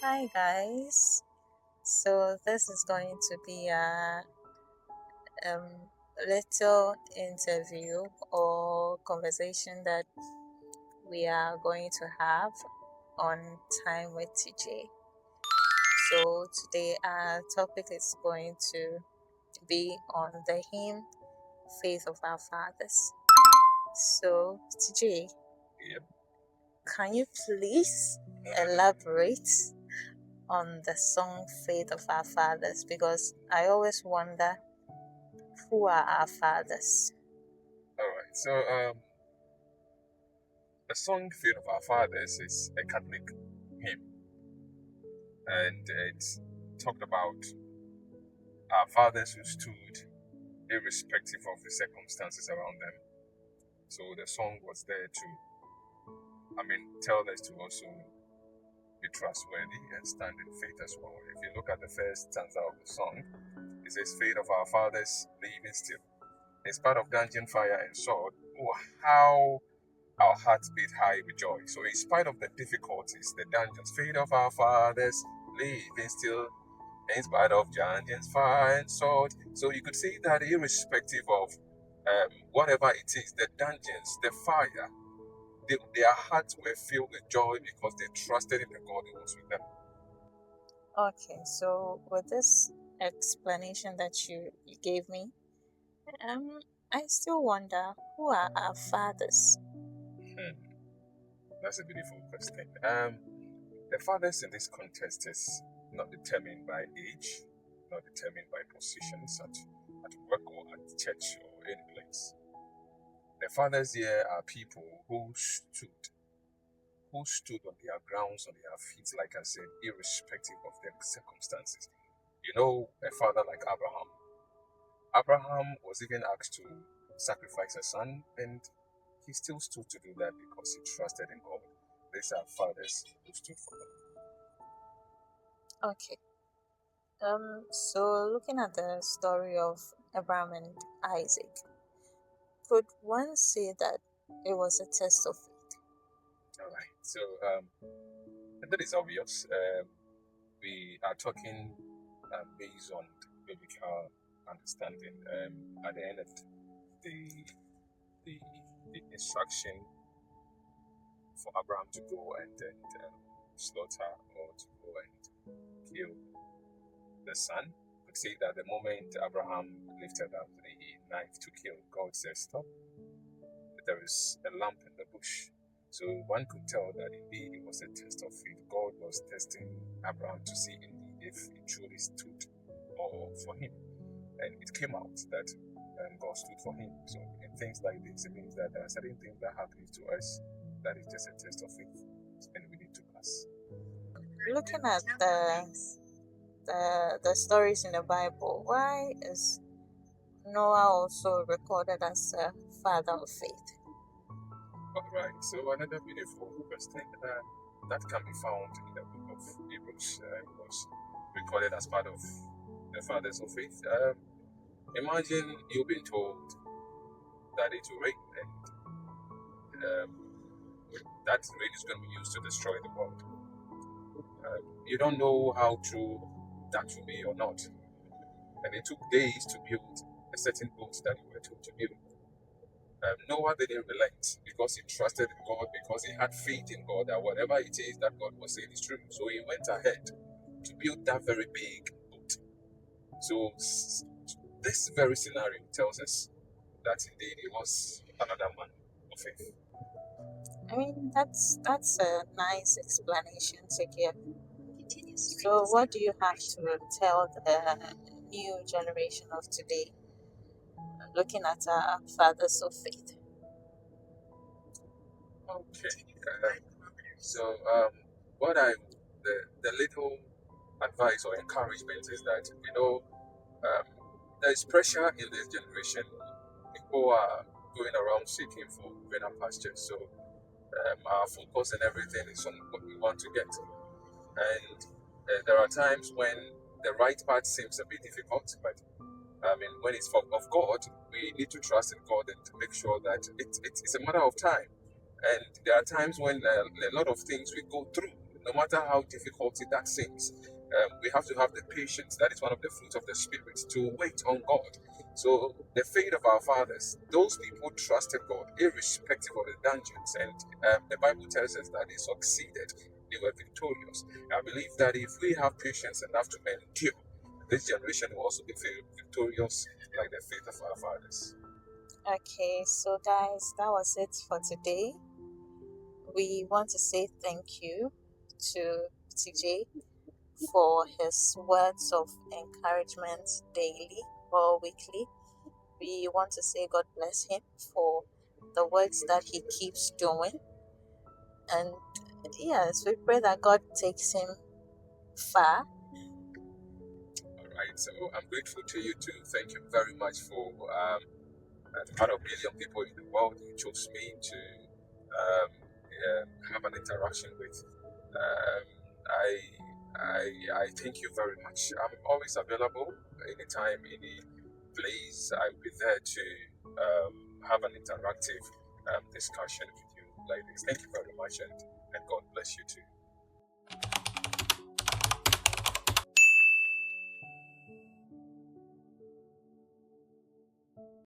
Hi guys. So this is going to be a um, little interview or conversation that we are going to have on Time with Tjay. So today our topic is going to be on the hymn Faith of Our Fathers. So Tjay, Yep. can you please elaborate on the song Faith of Our Fathers? Because I always wonder who are our fathers. All right. The song "Faith of Our Fathers" is a Catholic hymn, and it talked about our fathers who stood irrespective of the circumstances around them. So the song was there to, tell us to also be trustworthy and stand in faith as well. If you look at the first stanza of the song, it says, "Faith of our fathers, living still, in spite of dungeon, fire, and sword. Oh, how our hearts beat high with joy." So, in spite of the difficulties, the dungeons, faith of our fathers, living still, in spite of dungeons, fire, and sword. So, you could see that irrespective of whatever it is, the dungeons, the fire, their hearts were filled with joy because they trusted in the God who was with them. Okay, so with this explanation that you gave me, um, I still wonder who are our fathers. Hmm, that's a beautiful question. The fathers in this context is not determined by age, not determined by positions at work or at church or any place. The fathers here are people who stood on their grounds, on their feet, like I said, irrespective of their circumstances. You know, a father like Abraham. Abraham was even asked to sacrifice a son, and he still stood to do that because he trusted in God. These are fathers who stood for them. Okay, so looking at the story of Abraham and Isaac, could one say that it was a test of faith? All right. That is obvious. We are talking based on biblical understanding. At the end of the, the the instruction for Abraham to go and slaughter or to go and kill the son, could say that the moment Abraham lifted up the knife to kill, God says, "Stop. There is a lamp in the bush." So one could tell that indeed it was a test of faith. God was testing Abraham to see indeed if he truly stood or for him. And it came out that God stood for him. So in things like this, it means that there are certain things that happen to us that is just a test of faith and we need to pass. Looking at the stories in the Bible, why is Noah also recorded as a father of faith? All right. So another beautiful question that can be found in the book of Hebrews was recorded as part of the fathers of faith. Imagine you've been told that it will rain and that rain is going to be used to destroy the world. You don't know how true that will be or not. And it took days to build a certain boat that you were told to build. Noah didn't relent because he trusted in God, because he had faith in God that whatever it is that God was saying is true. So he went ahead to build that very big boat. So this very scenario tells us that indeed he was another man of faith. I mean, that's a nice explanation to give. So, what do you have to tell the new generation of today, looking at our fathers of faith? Okay. So what I the little advice or encouragement is that um, there is pressure in this generation. People are going around seeking for greener pastures. So our focus and everything is on what we want to get. And there are times when the right path seems a bit difficult, but when it's of God, we need to trust in God and to make sure that it's a matter of time. And there are times when a lot of things we go through, no matter how difficult that seems. We have to have the patience. That is one of the fruits of the Spirit, to wait on God. So the faith of our fathers, those people trusted God irrespective of the dungeons, and the Bible tells us that they succeeded. They were victorious. I believe that if we have patience enough to endure, this generation will also be victorious like the faith of our fathers. Okay, so guys, that was it for today. We want to say thank you to TJ for his words of encouragement daily or weekly. We want to say God bless him for the works that he keeps doing. And yes, we pray that God takes him far. All right, so I'm grateful to you too. Thank you very much for out of billion people in the world, you chose me to have an interaction with. Um, I, I thank you very much. I'm always available anytime, any place. I'll be there to have an interactive discussion with you like this. Thank you very much, and God bless you too.